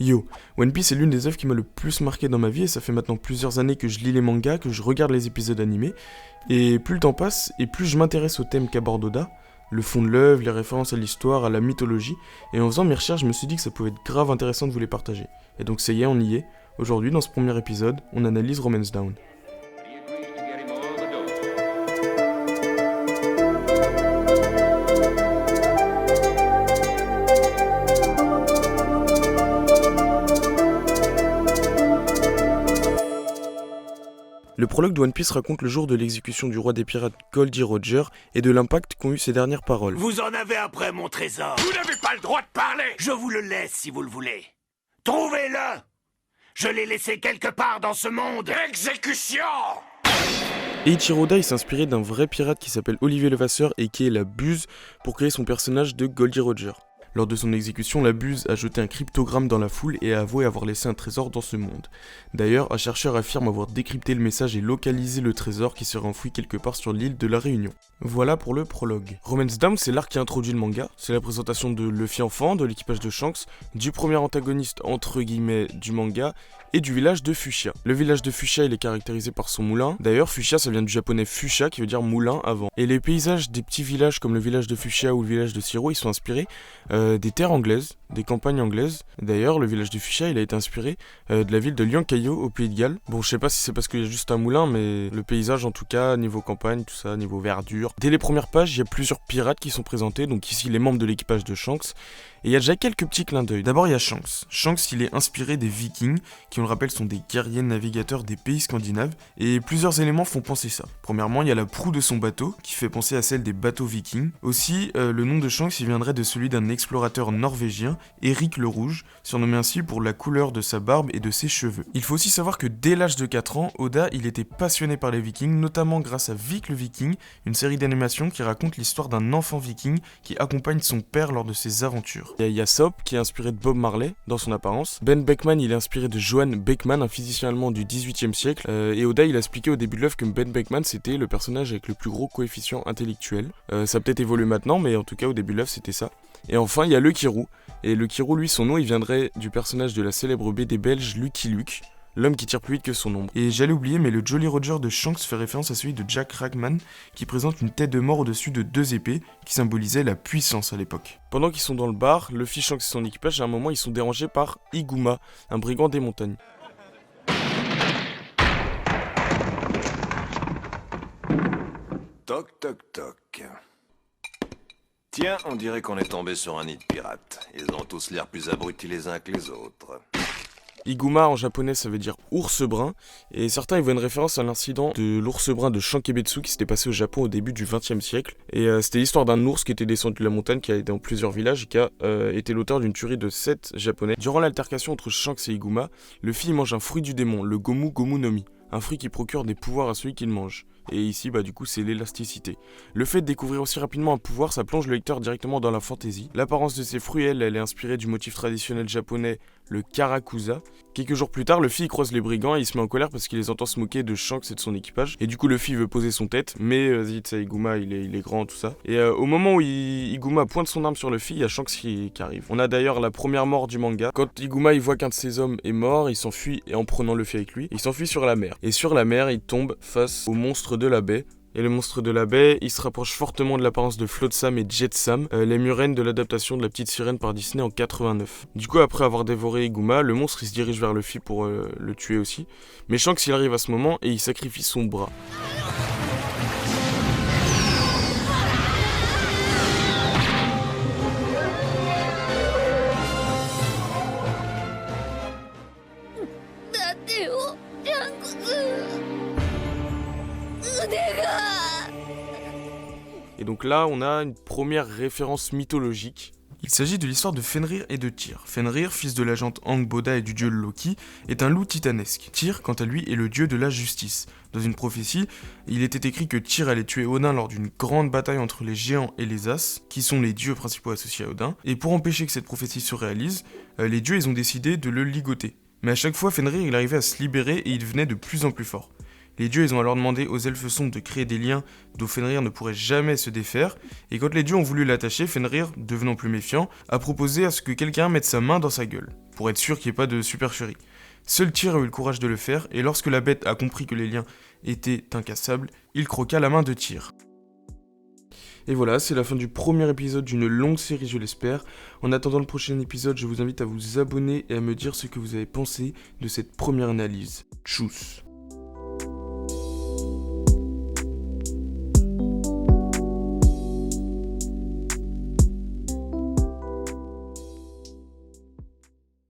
Yo, One Piece est l'une des œuvres qui m'a le plus marqué dans ma vie et ça fait maintenant plusieurs années que je lis les mangas, que je regarde les épisodes animés, et plus le temps passe et plus je m'intéresse au thème qu'aborde Oda, le fond de l'œuvre, les références à l'histoire, à la mythologie, et en faisant mes recherches je me suis dit que ça pouvait être grave intéressant de vous les partager. Et donc ça y est, on y est. Aujourd'hui, dans ce premier épisode, on analyse Romance Down. Le prologue de One Piece raconte le jour de l'exécution du roi des pirates Goldie Roger et de l'impact qu'ont eu ses dernières paroles. Vous en avez après mon trésor. Vous n'avez pas le droit de parler. Je vous le laisse si vous le voulez. Trouvez-le. Je l'ai laissé quelque part dans ce monde. Exécution. Eiichiro Oda s'est inspiré d'un vrai pirate qui s'appelle Olivier Levasseur et qui est la Buse pour créer son personnage de Goldie Roger. Lors de son exécution, la Buse a jeté un cryptogramme dans la foule et a avoué avoir laissé un trésor dans ce monde. D'ailleurs, un chercheur affirme avoir décrypté le message et localisé le trésor qui serait enfoui quelque part sur l'île de la Réunion. Voilà pour le prologue. Romance Down, c'est l'arc qui introduit le manga, c'est la présentation de Luffy enfant, de l'équipage de Shanks, du premier antagoniste entre guillemets du manga, et du village de Fuchsia. Le village de Fuchsia, il est caractérisé par son moulin. D'ailleurs, Fuchsia, ça vient du japonais Fuchsia, qui veut dire moulin avant. Et les paysages des petits villages comme le village de Fuchsia ou le village de Siro, ils sont inspirés des terres anglaises, des campagnes anglaises. D'ailleurs, le village de Fuchsia, il a été inspiré de la ville de Lyancayo, au Pays de Galles. Bon, je sais pas si c'est parce qu'il y a juste un moulin, mais le paysage, en tout cas, niveau campagne, tout ça, niveau verdure. Dès les premières pages, il y a plusieurs pirates qui sont présentés, donc ici, les membres de l'équipage de Shanks. Et il y a déjà quelques petits clins d'œil. D'abord, il y a Shanks. Shanks, il est inspiré des Vikings, qui on le rappelle sont des guerriers navigateurs des pays scandinaves, et plusieurs éléments font penser ça. Premièrement, il y a la proue de son bateau, qui fait penser à celle des bateaux vikings. Aussi, le nom de Shanks, il viendrait de celui d'un explorateur norvégien, Eric le Rouge, surnommé ainsi pour la couleur de sa barbe et de ses cheveux. Il faut aussi savoir que dès l'âge de 4 ans, Oda, il était passionné par les vikings, notamment grâce à Vic le Viking, une série d'animation qui raconte l'histoire d'un enfant viking qui accompagne son père lors de ses aventures. Il y a Sop, qui est inspiré de Bob Marley, dans son apparence. Ben Beckman, il est inspiré de Johann Beckman, un physicien allemand du XVIIIe siècle. Et Oda, il a expliqué au début de l'œuvre que Ben Beckman, c'était le personnage avec le plus gros coefficient intellectuel. Ça a peut-être évolué maintenant, mais en tout cas, au début de l'œuvre, c'était ça. Et enfin, il y a le Kirou. Et le Kirou, lui, son nom, il viendrait du personnage de la célèbre BD belge Lucky Luke, l'homme qui tire plus vite que son ombre. Et j'allais oublier, mais le Jolly Roger de Shanks fait référence à celui de Jack Ragman, qui présente une tête de mort au-dessus de 2 épées, qui symbolisaient la puissance à l'époque. Pendant qu'ils sont dans le bar, Luffy, Shanks et son équipage, à un moment, ils sont dérangés par Iguma, un brigand des montagnes. Toc toc toc. Tiens, on dirait qu'on est tombé sur un nid de pirates. Ils ont tous l'air plus abrutis les uns que les autres. Iguma en japonais ça veut dire ours brun, et certains y voient une référence à l'incident de l'ours brun de Shankebetsu qui s'était passé au Japon au début du XXe siècle. Et c'était l'histoire d'un ours qui était descendu de la montagne, qui a été dans plusieurs villages et qui a été l'auteur d'une tuerie de 7 japonais. Durant l'altercation entre Shanks et Iguma, Luffy mange un fruit du démon, le Gomu Gomu no Mi, un fruit qui procure des pouvoirs à celui qui le mange. Et ici, du coup, c'est l'élasticité. Le fait de découvrir aussi rapidement un pouvoir, ça plonge le lecteur directement dans la fantaisie. L'apparence de ces fruits, elle est inspirée du motif traditionnel japonais, le Karakusa. Quelques jours plus tard, Luffy croise les brigands et il se met en colère parce qu'il les entend se moquer de Shanks et de son équipage. Et du coup, Luffy veut poser son tête, mais vas-y, tu sais, Iguma, il est grand, tout ça. Et au moment où Iguma pointe son arme sur Luffy, il y a Shanks qui arrive. On a d'ailleurs la première mort du manga. Quand Iguma, il voit qu'un de ses hommes est mort, il s'enfuit, et en prenant Luffy avec lui, il s'enfuit sur la mer. Et sur la mer, il tombe face au monstre de la baie. Et le monstre de la baie, il se rapproche fortement de l'apparence de Flotsam et Jetsam, les murènes de l'adaptation de La Petite Sirène par Disney en 89. Du coup, après avoir dévoré Iguma, le monstre il se dirige vers Luffy pour le tuer aussi. Mais Shanks il arrive à ce moment et il sacrifie son bras. Et donc là, on a une première référence mythologique. Il s'agit de l'histoire de Fenrir et de Tyr. Fenrir, fils de l'agente Angbodda et du dieu Loki, est un loup titanesque. Tyr, quant à lui, est le dieu de la justice. Dans une prophétie, il était écrit que Tyr allait tuer Odin lors d'une grande bataille entre les géants et les As, qui sont les dieux principaux associés à Odin. Et pour empêcher que cette prophétie se réalise, les dieux ils ont décidé de le ligoter. Mais à chaque fois, Fenrir il arrivait à se libérer et il devenait de plus en plus fort. Les dieux ils ont alors demandé aux elfes sombres de créer des liens dont Fenrir ne pourrait jamais se défaire, et quand les dieux ont voulu l'attacher, Fenrir, devenant plus méfiant, a proposé à ce que quelqu'un mette sa main dans sa gueule, pour être sûr qu'il n'y ait pas de supercherie. Seul Tyr a eu le courage de le faire, et lorsque la bête a compris que les liens étaient incassables, il croqua la main de Tyr. Et voilà, c'est la fin du premier épisode d'une longue série, je l'espère. En attendant le prochain épisode, je vous invite à vous abonner et à me dire ce que vous avez pensé de cette première analyse. Tchuss.